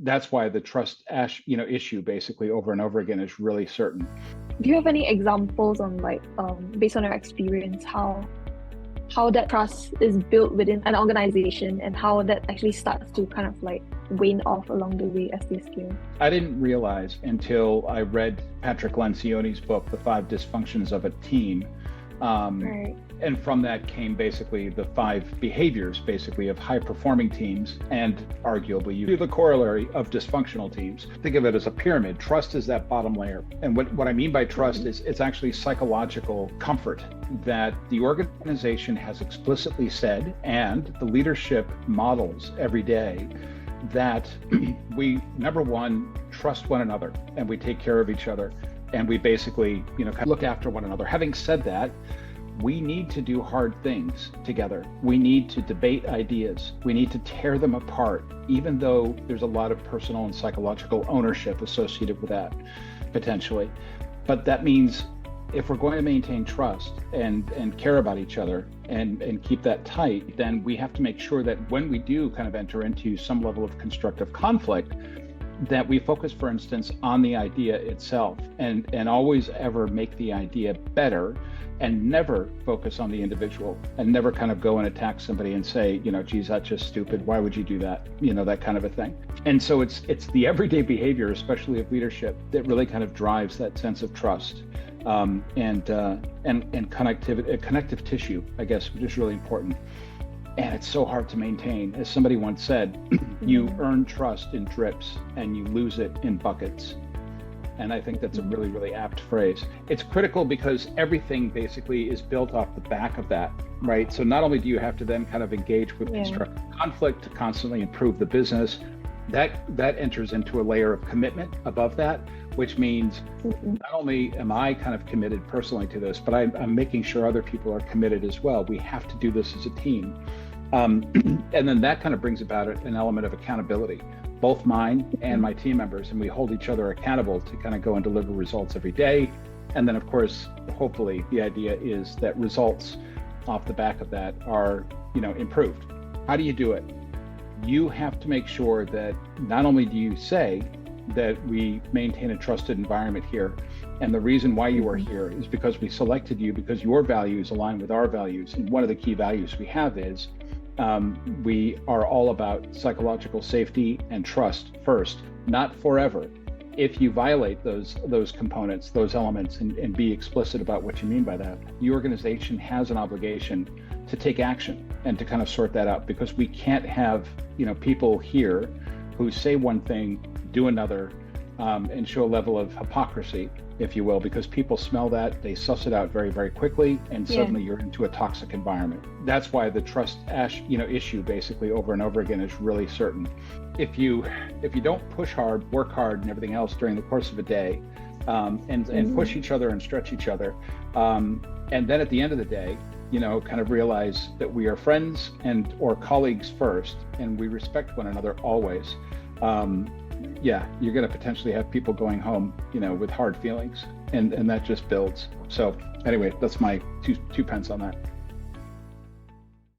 That's why the issue basically over and over again is really certain. Do you have any examples on based on your experience, how that trust is built within an organization and how that actually starts to kind of wane off along the way as they scale? I didn't realize until I read Patrick Lencioni's book, The Five Dysfunctions of a Team. Right. And from that came basically the 5 behaviors basically of high performing teams, and arguably you do the corollary of dysfunctional teams. Think of it as a pyramid. Trust is that bottom layer. And what I mean by trust is it's actually psychological comfort that the organization has explicitly said, and the leadership models every day, that we, number one, trust one another and we take care of each other and we basically, kind of look after one another. Having said that, we need to do hard things together. We need to debate ideas. We need to tear them apart, even though there's a lot of personal and psychological ownership associated with that, potentially. But that means if we're going to maintain trust and care about each other and keep that tight, then we have to make sure that when we do kind of enter into some level of constructive conflict, that we focus, for instance, on the idea itself and always ever make the idea better, and never focus on the individual, and never kind of go and attack somebody and say, geez, that's just stupid. Why would you do that? That kind of a thing. And so it's the everyday behavior, especially of leadership, that really kind of drives that sense of trust and connective tissue, I guess, which is really important. And it's so hard to maintain. As somebody once said, you earn trust in drips and you lose it in buckets. And I think that's a really, really apt phrase. It's critical because everything basically is built off the back of that, right? So not only do you have to then kind of engage with constructive conflict to constantly improve the business, that enters into a layer of commitment above that, which means not only am I kind of committed personally to this, but I'm making sure other people are committed as well. We have to do this as a team. And then that kind of brings about an element of accountability, both mine and my team members, and we hold each other accountable to kind of go and deliver results every day. And then, of course, hopefully the idea is that results off the back of that are, improved. How do you do it? You have to make sure that not only do you say that we maintain a trusted environment here, and the reason why you are here is because we selected you because your values align with our values. And one of the key values we have is we are all about psychological safety and trust first, not forever. If you violate those components, those elements, and be explicit about what you mean by that, the organization has an obligation to take action and to kind of sort that out, because we can't have people here who say one thing, do another, and show a level of hypocrisy, if you will, because people smell that, they suss it out very, very quickly, and suddenly you're into a toxic environment. That's why the trust issue basically over and over again is really certain. If you don't push hard, work hard, and everything else during the course of a day, and push each other and stretch each other, and then at the end of the day, kind of realize that we are friends or colleagues first, and we respect one another always. You're going to potentially have people going home, with hard feelings, and that just builds. So anyway, that's my two pence on that.